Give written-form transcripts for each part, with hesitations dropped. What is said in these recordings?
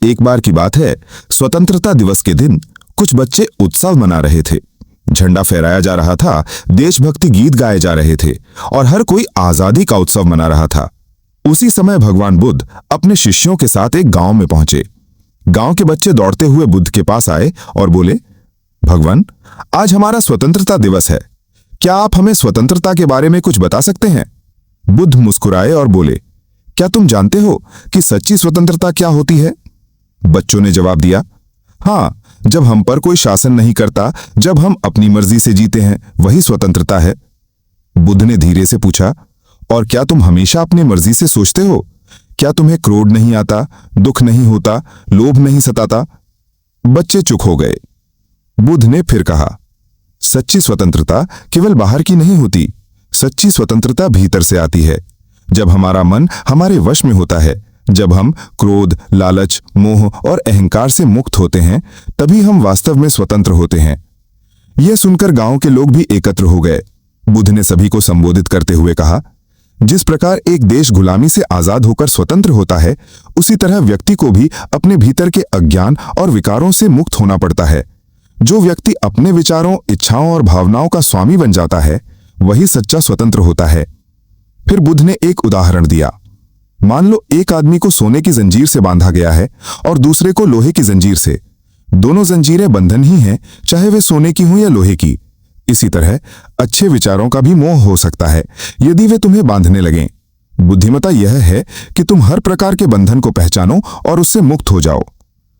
एक बार की बात है, स्वतंत्रता दिवस के दिन कुछ बच्चे उत्सव मना रहे थे। झंडा फहराया जा रहा था, देशभक्ति गीत गाए जा रहे थे और हर कोई आजादी का उत्सव मना रहा था। उसी समय भगवान बुद्ध अपने शिष्यों के साथ एक गांव में पहुंचे। गांव के बच्चे दौड़ते हुए बुद्ध के पास आए और बोले, भगवान, आज हमारा स्वतंत्रता दिवस है, क्या आप हमें स्वतंत्रता के बारे में कुछ बता सकते हैं? बुद्ध मुस्कुराए और बोले, क्या तुम जानते हो कि सच्ची स्वतंत्रता क्या होती है? बच्चों ने जवाब दिया, हाँ, जब हम पर कोई शासन नहीं करता, जब हम अपनी मर्जी से जीते हैं, वही स्वतंत्रता है। बुद्ध ने धीरे से पूछा, और क्या तुम हमेशा अपनी मर्जी से सोचते हो? क्या तुम्हें क्रोध नहीं आता, दुख नहीं होता, लोभ नहीं सताता? बच्चे चुप हो गए। बुद्ध ने फिर कहा, सच्ची स्वतंत्रता केवल बाहर की नहीं होती, सच्ची स्वतंत्रता भीतर से आती है। जब हमारा मन हमारे वश में होता है, जब हम क्रोध, लालच, मोह और अहंकार से मुक्त होते हैं, तभी हम वास्तव में स्वतंत्र होते हैं। यह सुनकर गांव के लोग भी एकत्र हो गए। बुद्ध ने सभी को संबोधित करते हुए कहा, जिस प्रकार एक देश गुलामी से आजाद होकर स्वतंत्र होता है, उसी तरह व्यक्ति को भी अपने भीतर के अज्ञान और विकारों से मुक्त होना पड़ता है। जो व्यक्ति अपने विचारों, इच्छाओं और भावनाओं का स्वामी बन जाता है, वही सच्चा स्वतंत्र होता है। फिर बुद्ध ने एक उदाहरण दिया। मान लो एक आदमी को सोने की जंजीर से बांधा गया है और दूसरे को लोहे की जंजीर से। दोनों जंजीरें बंधन ही हैं, चाहे वे सोने की हों या लोहे की। इसी तरह अच्छे विचारों का भी मोह हो सकता है यदि वे तुम्हें बांधने लगें। बुद्धिमत्ता यह है कि तुम हर प्रकार के बंधन को पहचानो और उससे मुक्त हो जाओ।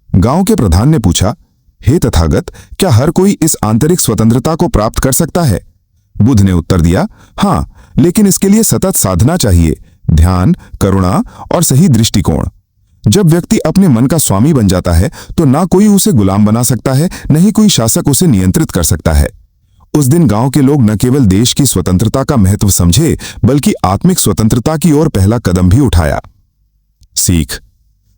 गांव के प्रधान ने पूछा, हे तथागत, क्या हर कोई इस आंतरिक स्वतंत्रता को प्राप्त कर सकता है? बुद्ध ने उत्तर दिया, हाँ, लेकिन इसके लिए सतत साधना चाहिए, ध्यान, करुणा और सही दृष्टिकोण। जब व्यक्ति अपने मन का स्वामी बन जाता है तो ना कोई उसे गुलाम बना सकता है, न ही कोई शासक उसे नियंत्रित कर सकता है। उस दिन गांव के लोग न केवल देश की स्वतंत्रता का महत्व समझे, बल्कि आत्मिक स्वतंत्रता की ओर पहला कदम भी उठाया। सीख: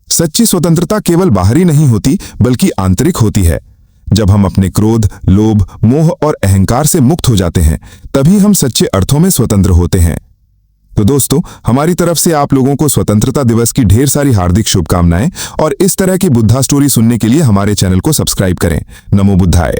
सच्ची स्वतंत्रता केवल बाहरी नहीं होती, बल्कि आंतरिक होती है। जब हम अपने क्रोध, लोभ, मोह और अहंकार से मुक्त हो जाते हैं, तभी हम सच्चे अर्थों में स्वतंत्र होते हैं। तो दोस्तों, हमारी तरफ से आप लोगों को स्वतंत्रता दिवस की ढेर सारी हार्दिक शुभकामनाएं और इस तरह की बुद्धा स्टोरी सुनने के लिए हमारे चैनल को सब्सक्राइब करें। नमो बुद्धाय।